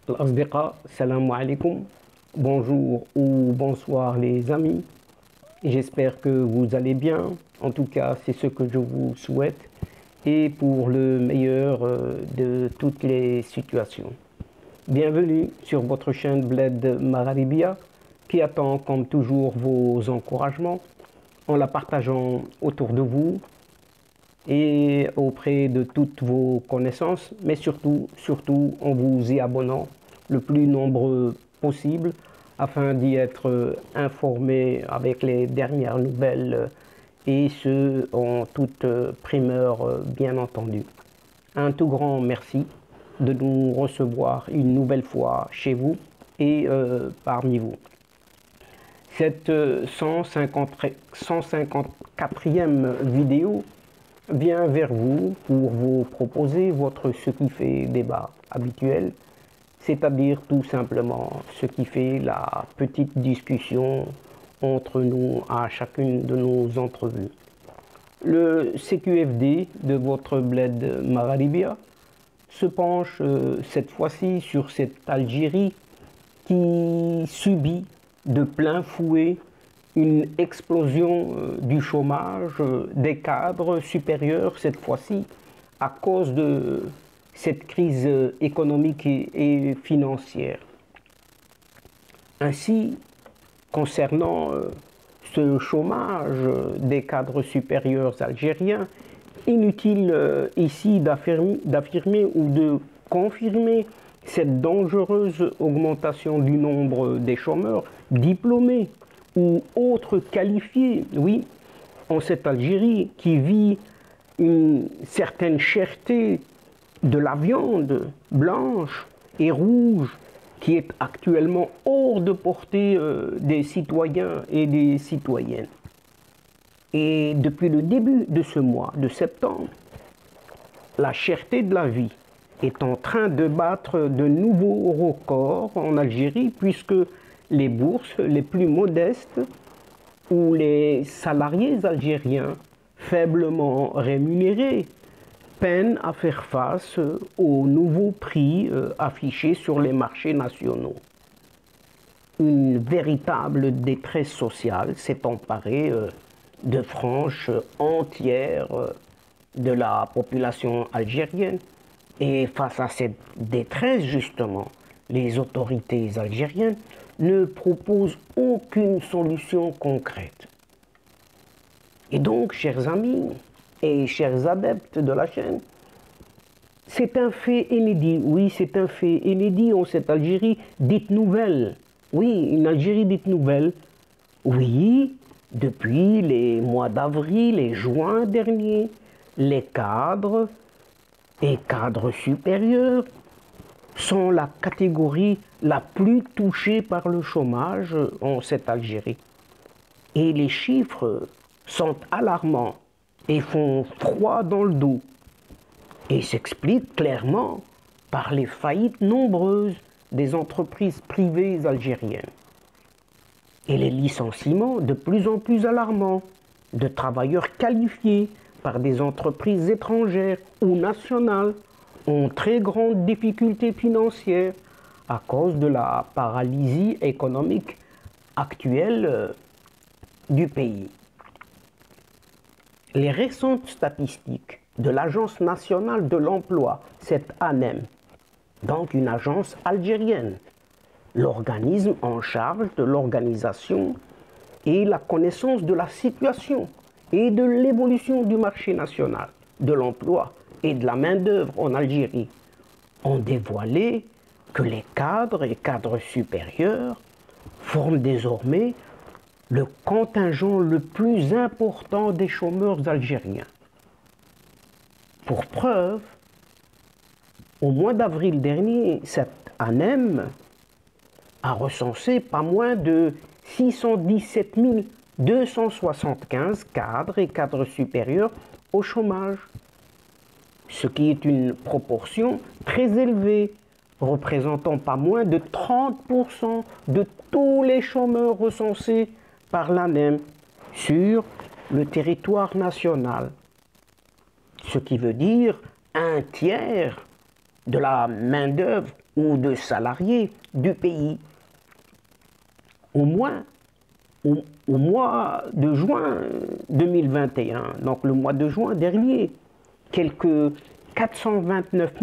الأصدقاء السلام عليكم. Bonjour ou bonsoir les amis. J'espère que vous allez bien. En tout cas, c'est ce que je vous souhaite et pour le meilleur de toutes les situations. Bienvenue sur votre chaîne Bled Magharibia qui attend comme toujours vos encouragements en la partageant autour de vous et auprès de toutes vos connaissances, mais surtout en vous y abonnant le plus nombreux possible afin d'y être informé avec les dernières nouvelles et ce en toute primeur bien entendu. Un tout grand merci de nous recevoir une nouvelle fois chez vous et parmi vous. Cette 154e vidéo vient vers vous pour vous proposer votre ce qui fait débat habituel, c'est-à-dire tout simplement ce qui fait la petite discussion entre nous à chacune de nos entrevues. Le CQFD de votre Bled Magharibia se penche cette fois-ci sur cette Algérie qui subit de plein fouet une explosion du chômage des cadres supérieurs cette fois-ci à cause de cette crise économique et financière. Ainsi, concernant ce chômage des cadres supérieurs algériens, inutile ici d'affirmer ou de confirmer cette dangereuse augmentation du nombre des chômeurs diplômés ou autres qualifiés, oui, en cette Algérie qui vit une certaine cherté de la viande blanche et rouge qui est actuellement hors de portée des citoyens et des citoyennes. Et depuis le début de ce mois de septembre, la cherté de la vie est en train de battre de nouveaux records en Algérie puisque les bourses les plus modestes ou les salariés algériens faiblement rémunérés peinent à faire face aux nouveaux prix affichés sur les marchés nationaux. Une véritable détresse sociale s'est emparée de franges entières de la population algérienne. Et face à cette détresse, justement, les autorités algériennes ne proposent aucune solution concrète. Et donc, chers amis et chers adeptes de la chaîne, c'est un fait inédit, oui, c'est un fait inédit en cette Algérie dite nouvelle. Oui, une Algérie dite nouvelle, oui, depuis les mois d'avril et juin dernier, les cadres et cadres supérieurs sont la catégorie la plus touchée par le chômage en cette Algérie. Et les chiffres sont alarmants et font froid dans le dos et s'expliquent clairement par les faillites nombreuses des entreprises privées algériennes et les licenciements de plus en plus alarmants de travailleurs qualifiés par des entreprises étrangères ou nationales en très grande difficulté financière à cause de la paralysie économique actuelle du pays. Les récentes statistiques de l'Agence nationale de l'emploi, cette ANEM, donc une agence algérienne, l'organisme en charge de l'organisation et la connaissance de la situation et de l'évolution du marché national, de l'emploi et de la main-d'œuvre en Algérie, ont dévoilé que les cadres et cadres supérieurs forment désormais le contingent le plus important des chômeurs algériens. Pour preuve, au mois d'avril dernier, cette ANEM a recensé pas moins de 617 275 cadres et cadres supérieurs au chômage, ce qui est une proportion très élevée, représentant pas moins de 30% de tous les chômeurs recensés par l'ANEM sur le territoire national. Ce qui veut dire un tiers de la main-d'œuvre ou de salariés du pays. Au mois de juin 2021, donc le mois de juin dernier, quelques 429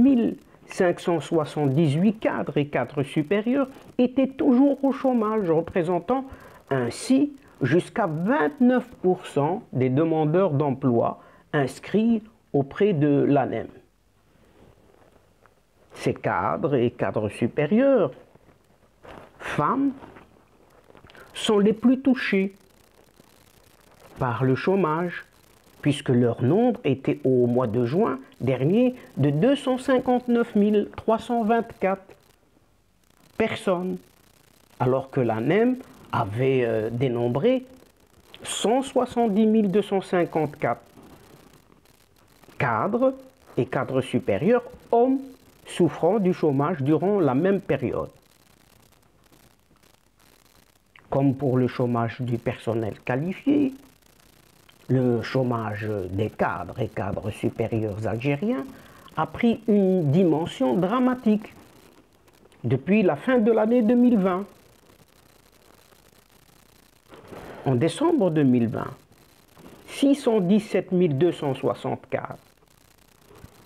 578 cadres et cadres supérieurs étaient toujours au chômage, représentant ainsi jusqu'à 29% des demandeurs d'emploi inscrits auprès de l'ANEM. Ces cadres et cadres supérieurs, femmes, sont les plus touchés par le chômage, puisque leur nombre était au mois de juin dernier de 259 324 personnes, alors que l'ANEM avait dénombré 170 254 cadres et cadres supérieurs, hommes souffrant du chômage durant la même période. Comme pour le chômage du personnel qualifié, le chômage des cadres et cadres supérieurs algériens a pris une dimension dramatique depuis la fin de l'année 2020. En décembre 2020, 617 264,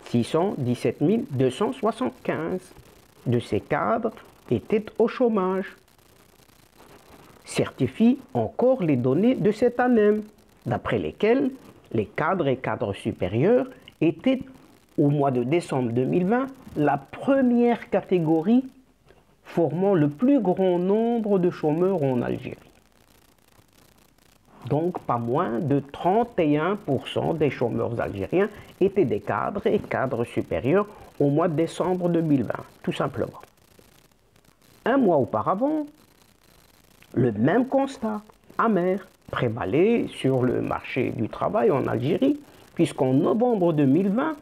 617 275 de ces cadres étaient au chômage, certifient encore les données de cette ANEM, d'après lesquelles les cadres et cadres supérieurs étaient, au mois de décembre 2020, la première catégorie formant le plus grand nombre de chômeurs en Algérie. Donc, pas moins de 31% des chômeurs algériens étaient des cadres et cadres supérieurs au mois de décembre 2020, tout simplement. Un mois auparavant, le même constat amer prévalait sur le marché du travail en Algérie, puisqu'en novembre 2020,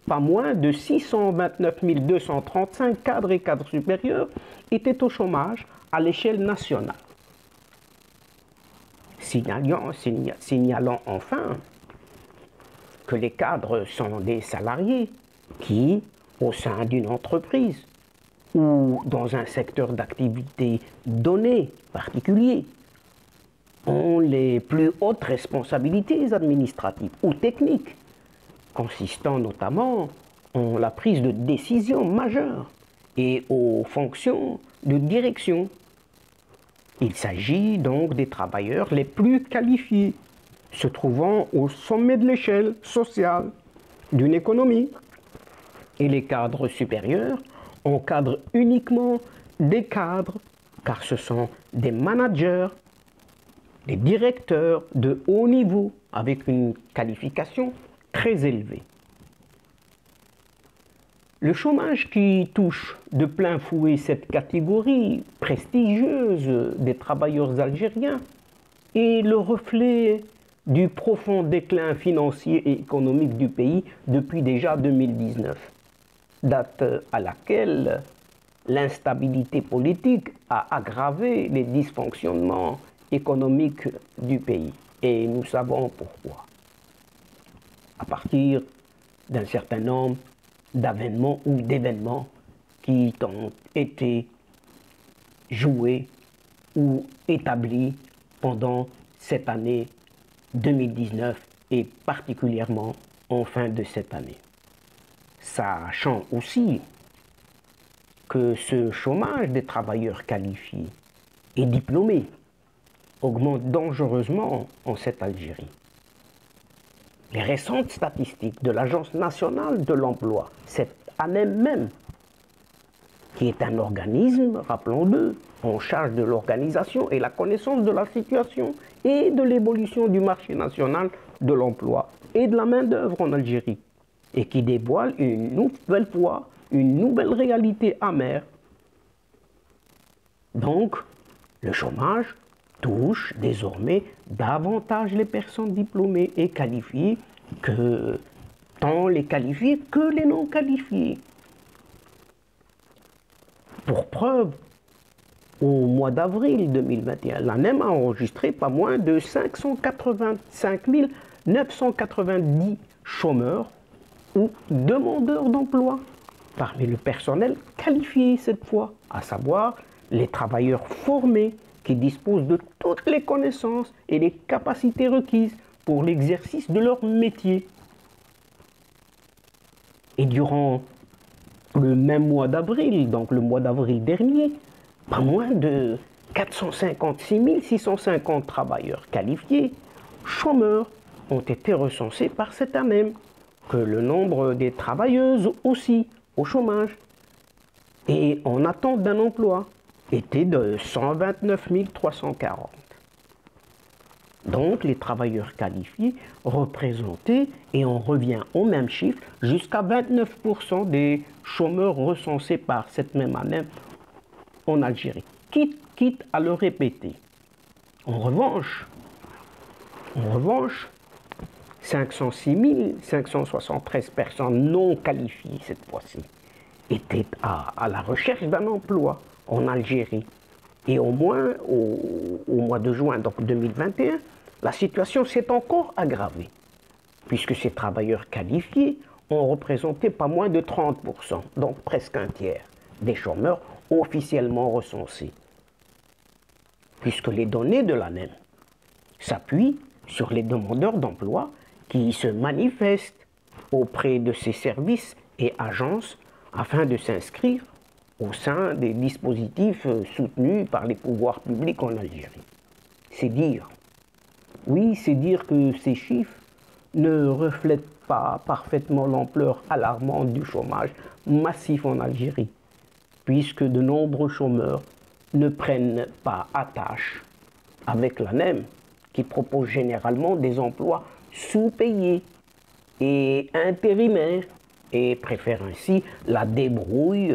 pas moins de 629 235 cadres et cadres supérieurs étaient au chômage à l'échelle nationale. Signalant enfin que les cadres sont des salariés qui, au sein d'une entreprise ou dans un secteur d'activité donné, particulier, ont les plus hautes responsabilités administratives ou techniques, consistant notamment en la prise de décisions majeures et aux fonctions de direction. Il s'agit donc des travailleurs les plus qualifiés, se trouvant au sommet de l'échelle sociale d'une économie. Et les cadres supérieurs encadrent uniquement des cadres, car ce sont des managers, des directeurs de haut niveau, avec une qualification très élevée. Le chômage qui touche de plein fouet cette catégorie prestigieuse des travailleurs algériens est le reflet du profond déclin financier et économique du pays depuis déjà 2019, date à laquelle l'instabilité politique a aggravé les dysfonctionnements économiques du pays. Et nous savons pourquoi. À partir d'un certain nombre d'avènements ou d'événements qui ont été joués ou établis pendant cette année 2019 et particulièrement en fin de cette année. Sachant aussi que ce chômage des travailleurs qualifiés et diplômés augmente dangereusement en cette Algérie. Les récentes statistiques de l'Agence nationale de l'emploi, cette année même, qui est un organisme, rappelons-le, en charge de l'organisation et la connaissance de la situation et de l'évolution du marché national de l'emploi et de la main-d'œuvre en Algérie, et qui dévoile une nouvelle fois une nouvelle réalité amère. Donc, le chômage touche désormais davantage les personnes diplômées et qualifiées que tant les qualifiés que les non qualifiés. Pour preuve, au mois d'avril 2021, l'ANEM a enregistré pas moins de 585 990 chômeurs ou demandeurs d'emploi, parmi le personnel qualifié cette fois, à savoir les travailleurs formés qui disposent de toutes les connaissances et les capacités requises pour l'exercice de leur métier. Et durant le même mois d'avril, donc le mois d'avril dernier, pas moins de 456 650 travailleurs qualifiés, chômeurs, ont été recensés par cet ANEM, que le nombre des travailleuses aussi au chômage et en attente d'un emploi était de 129 340. Donc les travailleurs qualifiés représentaient, et on revient au même chiffre, jusqu'à 29% des chômeurs recensés par cette même année en Algérie. Quitte à le répéter. En revanche, 506 573 personnes non qualifiées cette fois-ci étaient à la recherche d'un emploi en Algérie. Et au moins, au mois de juin donc 2021, la situation s'est encore aggravée, puisque ces travailleurs qualifiés ont représenté pas moins de 30%, donc presque un tiers des chômeurs officiellement recensés, puisque les données de l'ANEM s'appuient sur les demandeurs d'emploi qui se manifestent auprès de ces services et agences afin de s'inscrire au sein des dispositifs soutenus par les pouvoirs publics en Algérie. C'est dire, oui, c'est dire que ces chiffres ne reflètent pas parfaitement l'ampleur alarmante du chômage massif en Algérie, puisque de nombreux chômeurs ne prennent pas attache avec l'ANEM, qui propose généralement des emplois sous-payés et intérimaires, et préfèrent ainsi la débrouille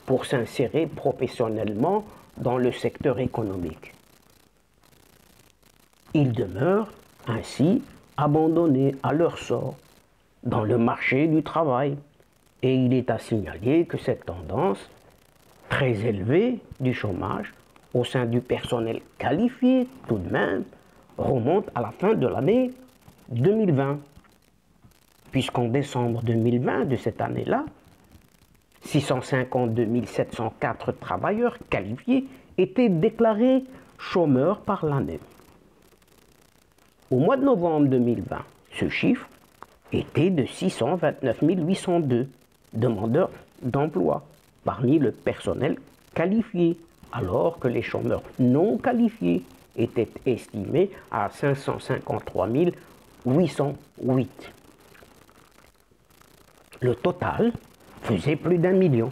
pour s'insérer professionnellement dans le secteur économique. Ils demeurent ainsi abandonnés à leur sort dans le marché du travail, et il est à signaler que cette tendance très élevée du chômage au sein du personnel qualifié tout de même remonte à la fin de l'année 2020, puisqu'en décembre 2020 de cette année-là, 652 704 travailleurs qualifiés étaient déclarés chômeurs par l'ANEM. Au mois de novembre 2020, ce chiffre était de 629 802 demandeurs d'emploi parmi le personnel qualifié, alors que les chômeurs non qualifiés étaient estimés à 553 808. Le total faisait plus d'1 million.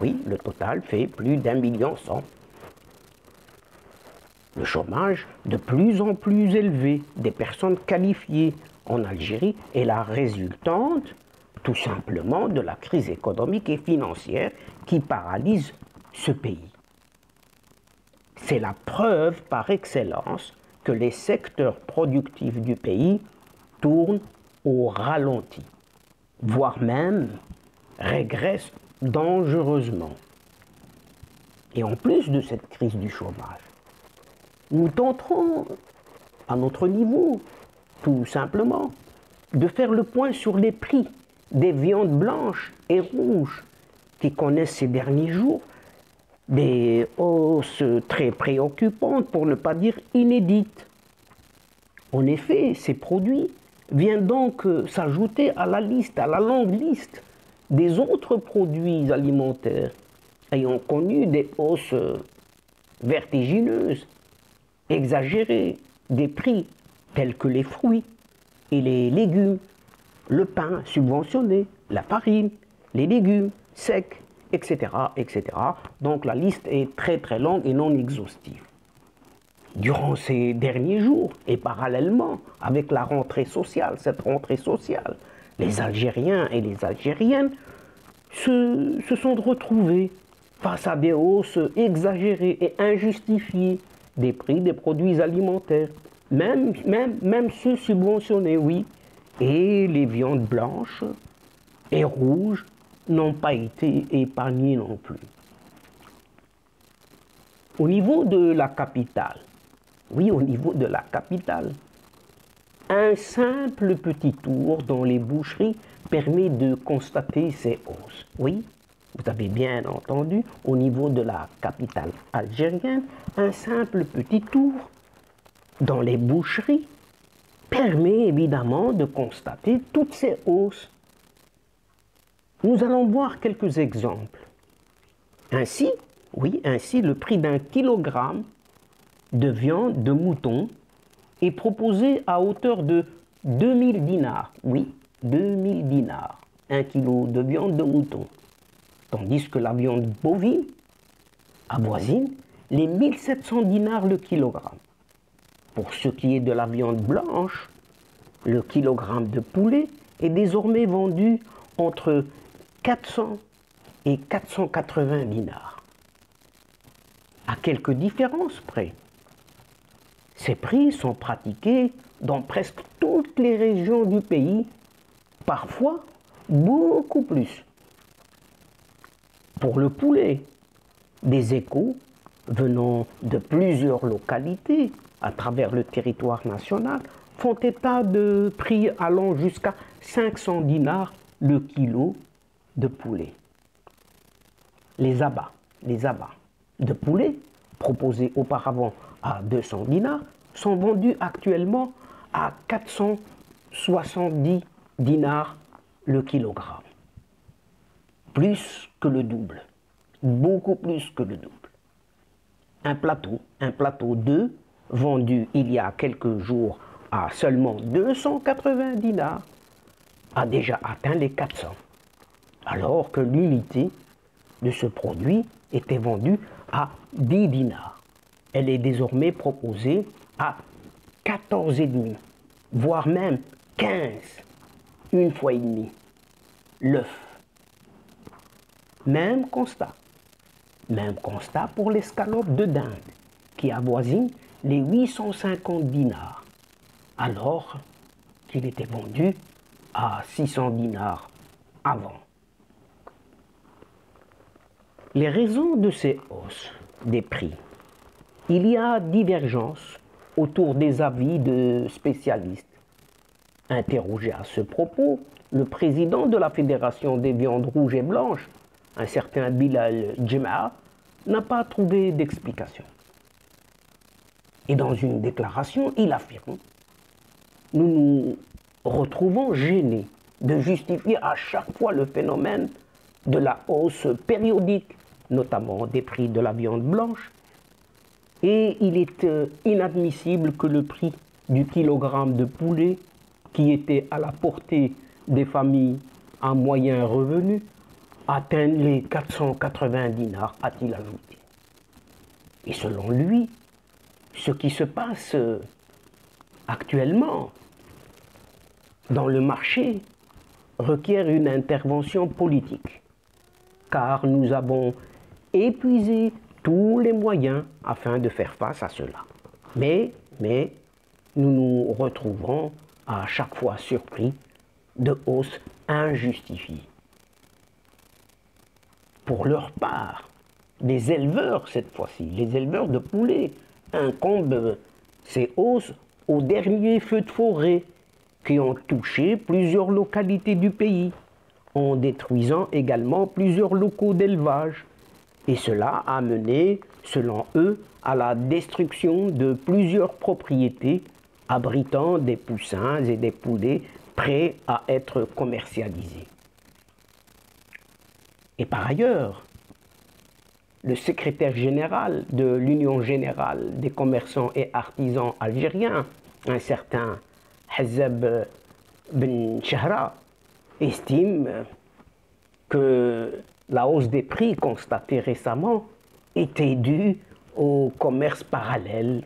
Oui, le total fait plus d'1,1 million. Le chômage de plus en plus élevé des personnes qualifiées en Algérie est la résultante tout simplement de la crise économique et financière qui paralyse ce pays. C'est la preuve par excellence que les secteurs productifs du pays tournent au ralenti, voire même régressent dangereusement. Et en plus de cette crise du chômage, nous tenterons, à notre niveau, tout simplement, de faire le point sur les prix des viandes blanches et rouges qui connaissent ces derniers jours des hausses très préoccupantes, pour ne pas dire inédites. En effet, ces produits viennent donc s'ajouter à la liste, à la longue liste des autres produits alimentaires ayant connu des hausses vertigineuses, exagérées des prix tels que les fruits et les légumes, le pain subventionné, la farine, les légumes secs, etc., etc. Donc la liste est très très longue et non exhaustive. Durant ces derniers jours, et parallèlement avec la rentrée sociale, cette rentrée sociale, les Algériens et les Algériennes se sont retrouvés face à des hausses exagérées et injustifiées des prix des produits alimentaires, même ceux subventionnés, oui. Et les viandes blanches et rouges n'ont pas été épargnées non plus. Au niveau de la capitale, oui, au niveau de la capitale, un simple petit tour dans les boucheries permet de constater ces hausses. Oui, vous avez bien entendu, au niveau de la capitale algérienne, un simple petit tour dans les boucheries permet évidemment de constater toutes ces hausses. Nous allons voir quelques exemples. Ainsi, le prix d'un kilogramme de viande de mouton est proposé à hauteur de 2000 dinars. Oui, 2000 dinars, un kilo de viande de mouton. Tandis que la viande bovine avoisine les 1700 dinars le kilogramme. Pour ce qui est de la viande blanche, le kilogramme de poulet est désormais vendu entre 400 et 480 dinars. À quelques différences près. Ces prix sont pratiqués dans presque toutes les régions du pays, parfois beaucoup plus. Pour le poulet, des échos venant de plusieurs localités à travers le territoire national font état de prix allant jusqu'à 500 dinars le kilo de poulet. Les abats de poulet, proposés auparavant à 200 dinars, sont vendus actuellement à 470 dinars le kilogramme. Plus que le double, beaucoup plus que le double. Un plateau 2, vendu il y a quelques jours à seulement 280 dinars, a déjà atteint les 400, alors que l'unité de ce produit était vendue à 10 dinars. Elle est désormais proposée à 14,5, voire même 15, une fois et demi. L'œuf. Même constat pour l'escalope de dinde, qui avoisine les 850 dinars, alors qu'il était vendu à 600 dinars avant. Les raisons de ces hausses des prix. Il y a divergence autour des avis de spécialistes. Interrogé à ce propos, le président de la Fédération des viandes rouges et blanches, un certain Bilal Djemma, n'a pas trouvé d'explication. Et dans une déclaration, il affirme « Nous nous retrouvons gênés de justifier à chaque fois le phénomène de la hausse périodique, notamment des prix de la viande blanche, et il est inadmissible que le prix du kilogramme de poulet, qui était à la portée des familles à moyen revenu, atteigne les 480 dinars, a-t-il ajouté. Et selon lui, ce qui se passe actuellement dans le marché requiert une intervention politique, car nous avons épuisé tous les moyens afin de faire face à cela. Mais nous nous retrouvons à chaque fois surpris de hausses injustifiées. Pour leur part, les éleveurs, cette fois-ci, les éleveurs de poulets, incombent ces hausses aux derniers feux de forêt qui ont touché plusieurs localités du pays, en détruisant également plusieurs locaux d'élevage. Et cela a mené, selon eux, à la destruction de plusieurs propriétés abritant des poussins et des poulets prêts à être commercialisés. Et par ailleurs, le secrétaire général de l'Union générale des commerçants et artisans algériens, un certain Hazzab Ben Chahra, estime que la hausse des prix constatée récemment était due au commerce parallèle,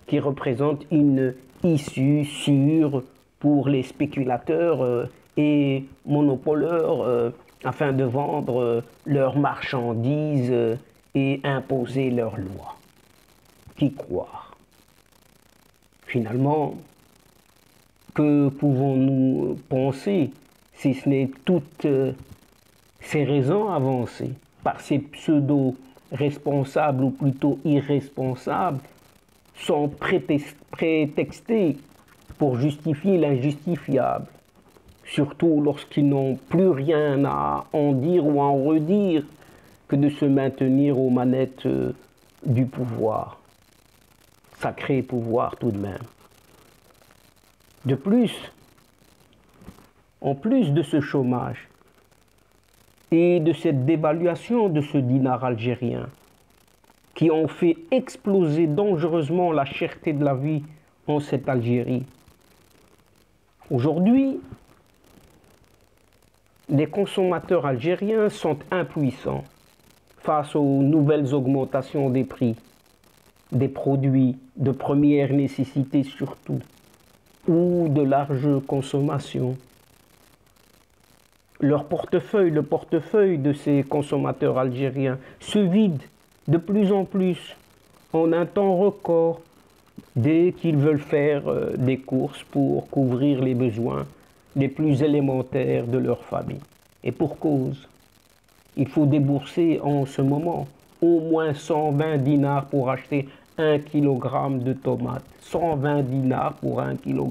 qui représente une issue sûre pour les spéculateurs et monopoleurs afin de vendre leurs marchandises et imposer leurs lois. Qu'y croire? Finalement, que pouvons-nous penser si ce n'est toutes ces raisons avancées par ces pseudo-responsables ou plutôt irresponsables sont prétextées pour justifier l'injustifiable, surtout lorsqu'ils n'ont plus rien à en dire ou à en redire que de se maintenir aux manettes du pouvoir. Sacré pouvoir tout de même. De plus, en plus de ce chômage et de cette dévaluation de ce dinar algérien, qui ont fait exploser dangereusement la cherté de la vie en cette Algérie. Aujourd'hui, les consommateurs algériens sont impuissants face aux nouvelles augmentations des prix, des produits de première nécessité surtout, ou de large consommation. Leur portefeuille, le portefeuille de ces consommateurs algériens se vide de plus en plus en un temps record dès qu'ils veulent faire des courses pour couvrir les besoins les plus élémentaires de leur famille. Et pour cause, il faut débourser en ce moment au moins 120 dinars pour acheter 1 kg de tomates, 120 dinars pour 1 kg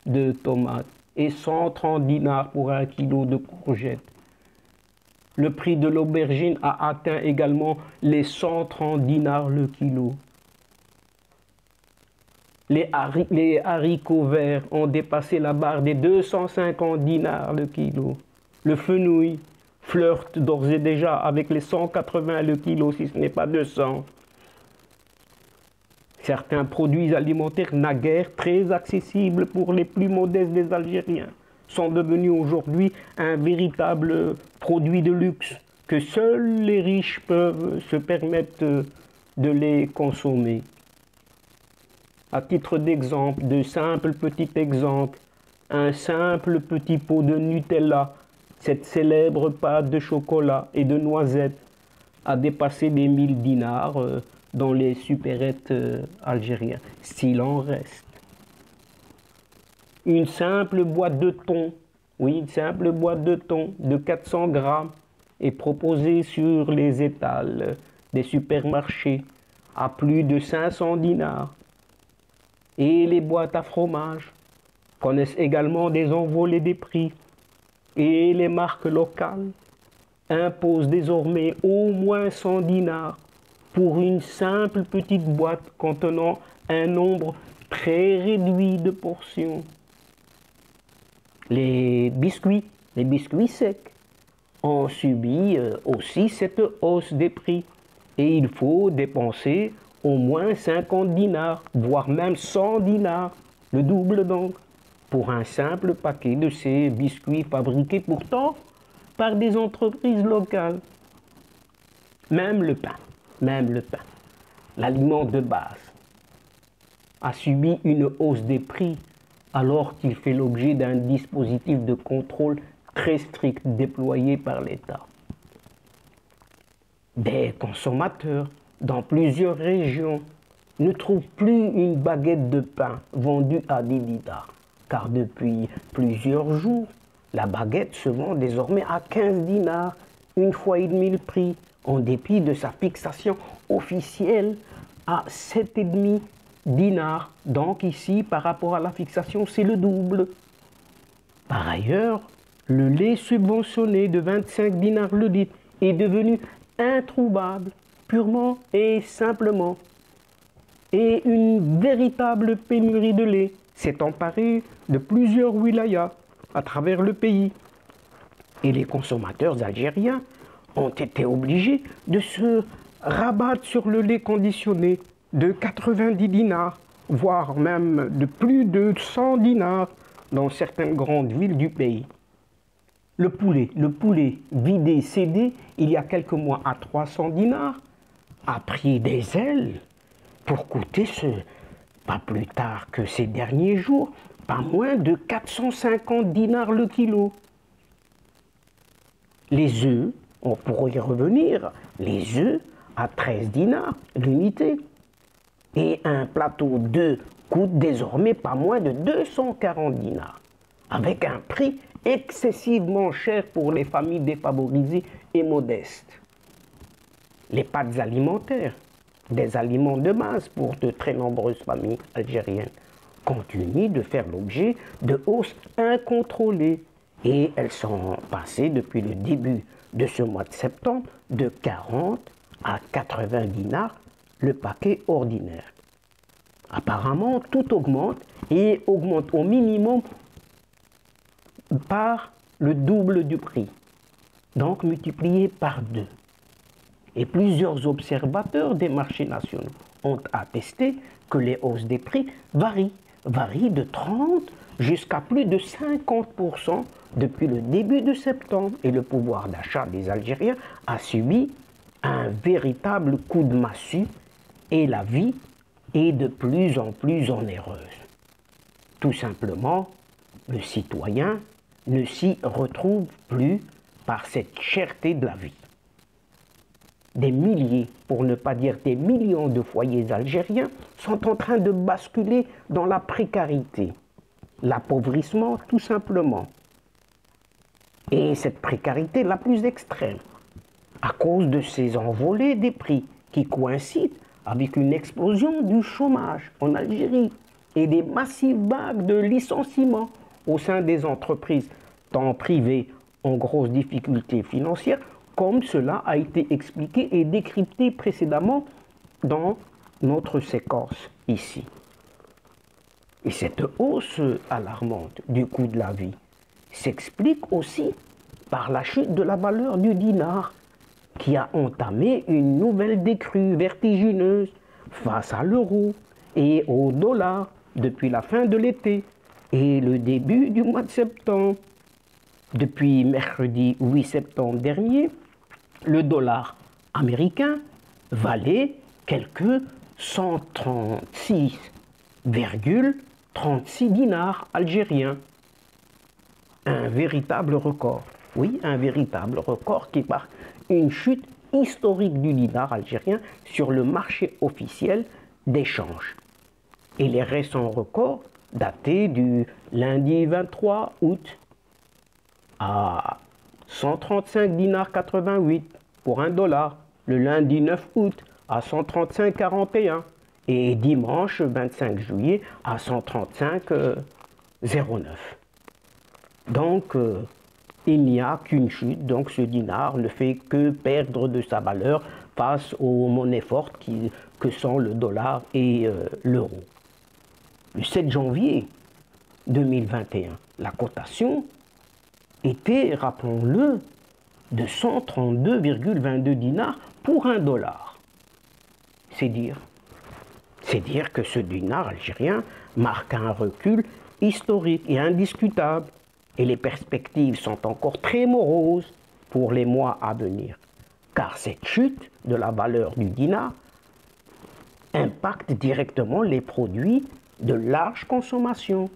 de tomates et 130 dinars pour 1 kg de courgettes. Le prix de l'aubergine a atteint également les 130 dinars le kilo. Les haricots verts ont dépassé la barre des 250 dinars le kilo. Le fenouil flirte d'ores et déjà avec les 180 le kilo, si ce n'est pas 200. Certains produits alimentaires naguère très accessibles pour les plus modestes des Algériens sont devenus aujourd'hui un véritable produit de luxe que seuls les riches peuvent se permettre de les consommer. À titre d'exemple, de simple petit exemple, un simple petit pot de Nutella, cette célèbre pâte de chocolat et de noisettes, a dépassé les 1000 dinars dans les supérettes algériens, s'il en reste. Une simple boîte de thon, oui, une simple boîte de thon de 400 grammes est proposée sur les étals des supermarchés à plus de 500 dinars. Et les boîtes à fromage connaissent également des envolées des prix. Et les marques locales imposent désormais au moins 100 dinars pour une simple petite boîte contenant un nombre très réduit de portions. Les biscuits secs ont subi aussi cette hausse des prix et il faut dépenser au moins 50 dinars, voire même 100 dinars, le double donc, pour un simple paquet de ces biscuits fabriqués pourtant par des entreprises locales. Même le pain, l'aliment de base, a subi une hausse des prix alors qu'il fait l'objet d'un dispositif de contrôle très strict déployé par l'État. Des consommateurs dans plusieurs régions ne trouvent plus une baguette de pain vendue à 10 dinars, car depuis plusieurs jours, la baguette se vend désormais à 15 dinars, une fois et demi le prix, en dépit de sa fixation officielle à 7,5 dinars. Donc ici, par rapport à la fixation, c'est le double. Par ailleurs, le lait subventionné de 25 dinars le litre est devenu introuvable, purement et simplement. Et une véritable pénurie de lait s'est emparée de plusieurs wilayas à travers le pays. Et les consommateurs algériens ont été obligés de se rabattre sur le lait conditionné de 90 dinars, voire même de plus de 100 dinars dans certaines grandes villes du pays. Le poulet vidé, cédé il y a quelques mois à 300 dinars, a pris des ailes pour coûter pas plus tard que ces derniers jours, pas moins de 450 dinars le kilo. Les œufs, on pourrait y revenir, les œufs à 13 dinars l'unité. Et un plateau d'œufs coûte désormais pas moins de 240 dinars, avec un prix excessivement cher pour les familles défavorisées et modestes. Les pâtes alimentaires, des aliments de base pour de très nombreuses familles algériennes, continuent de faire l'objet de hausses incontrôlées. Et elles sont passées depuis le début de ce mois de septembre de 40 à 80 dinars le paquet ordinaire. Apparemment, tout augmente et augmente au minimum par le double du prix, donc multiplié par 2. Et plusieurs observateurs des marchés nationaux ont attesté que les hausses des prix varient de 30 jusqu'à plus de 50% depuis le début de septembre. Et le pouvoir d'achat des Algériens a subi un véritable coup de massue et la vie est de plus en plus onéreuse. Tout simplement, le citoyen ne s'y retrouve plus par cette cherté de la vie. Des milliers, pour ne pas dire des millions de foyers algériens sont en train de basculer dans la précarité, l'appauvrissement tout simplement. Et cette précarité la plus extrême, à cause de ces envolées des prix qui coïncident avec une explosion du chômage en Algérie et des massives vagues de licenciements au sein des entreprises, tant privées en grosses difficultés financières, comme cela a été expliqué et décrypté précédemment dans notre séquence ici. Et cette hausse alarmante du coût de la vie s'explique aussi par la chute de la valeur du dinar, qui a entamé une nouvelle décrue vertigineuse face à l'euro et au dollar depuis la fin de l'été et le début du mois de septembre. Depuis mercredi 8 septembre dernier, le dollar américain valait quelque 136,36 dinars algériens. Un véritable record. Oui, un véritable record qui marque une chute historique du dinar algérien sur le marché officiel d'échange. Et les récents records datés du lundi 23 août à 135 dinars 88 pour $1, le lundi 9 août à 135,41 et dimanche 25 juillet à 135,09. Donc, il n'y a qu'une chute, donc ce dinar ne fait que perdre de sa valeur face aux monnaies fortes que sont le dollar et l'euro. Le 7 janvier 2021, la cotation était, rappelons-le, de 132,22 dinars pour $1. C'est dire que ce dinar algérien marque un recul historique et indiscutable. Et les perspectives sont encore très moroses pour les mois à venir, car cette chute de la valeur du dinar impacte directement les produits de large consommation,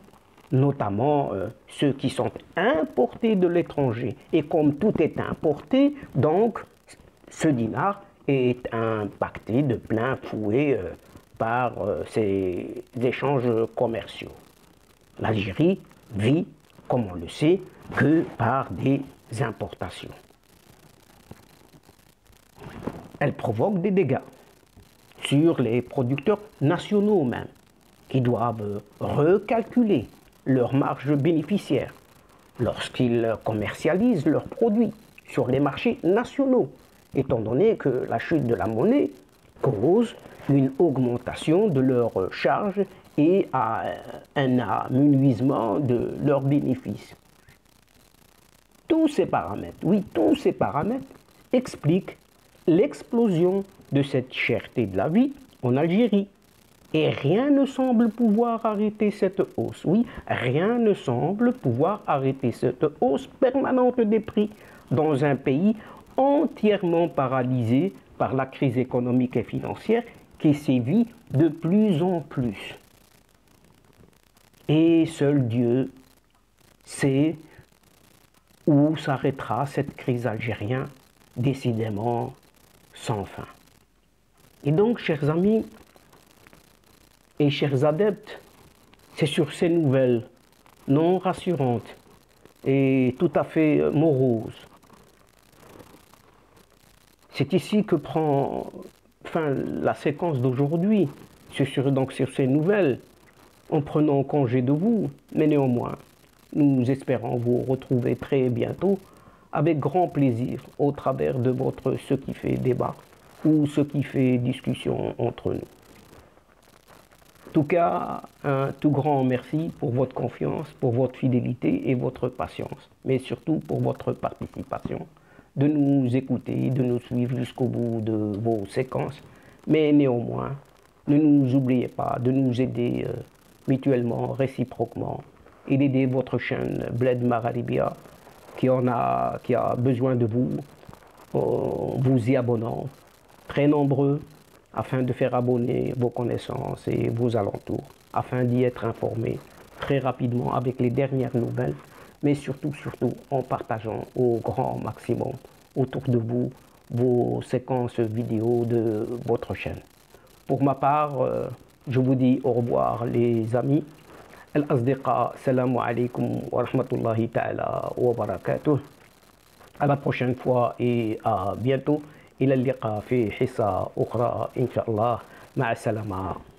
notamment ceux qui sont importés de l'étranger. Et comme tout est importé, donc ce dinar est impacté de plein fouet par ces échanges commerciaux. L'Algérie vit, comme on le sait, que par des importations. Elle provoque des dégâts sur les producteurs nationaux même, qui doivent recalculer leurs marges bénéficiaires lorsqu'ils commercialisent leurs produits sur les marchés nationaux, étant donné que la chute de la monnaie cause une augmentation de leurs charges et un amenuisement de leurs bénéfices. Tous ces paramètres, oui, tous ces paramètres expliquent l'explosion de cette cherté de la vie en Algérie. Et rien ne semble pouvoir arrêter cette hausse. Oui, rien ne semble pouvoir arrêter cette hausse permanente des prix dans un pays entièrement paralysé par la crise économique et financière qui sévit de plus en plus. Et seul Dieu sait où s'arrêtera cette crise algérienne, décidément sans fin. Et donc, chers amis et chers adeptes, c'est sur ces nouvelles non rassurantes et tout à fait moroses, c'est ici que prend fin la séquence d'aujourd'hui, donc sur ces nouvelles en prenant congé de vous, mais néanmoins, nous espérons vous retrouver très bientôt avec grand plaisir au travers de votre Ce qui fait débat ou Ce qui fait discussion entre nous. En tout cas, un tout grand merci pour votre confiance, pour votre fidélité et votre patience, mais surtout pour votre participation, de nous écouter, de nous suivre jusqu'au bout de vos séquences. Mais néanmoins, ne nous oubliez pas de nous aider mutuellement, réciproquement, et d'aider votre chaîne Bled Magharibia qui a besoin de vous, vous y abonnant, très nombreux, afin de faire abonner vos connaissances et vos alentours, afin d'y être informés très rapidement avec les dernières nouvelles, mais surtout en partageant au grand maximum autour de vous vos séquences vidéo de votre chaîne. Pour ma part, je vous dis au revoir les amis. Al-Asdiqa, salamu alaikum wa rahmatullahi ta'ala wa barakatuh. À la prochaine fois et à bientôt. إلى اللقاء في حصة أخرى إن شاء الله. مع السلامة.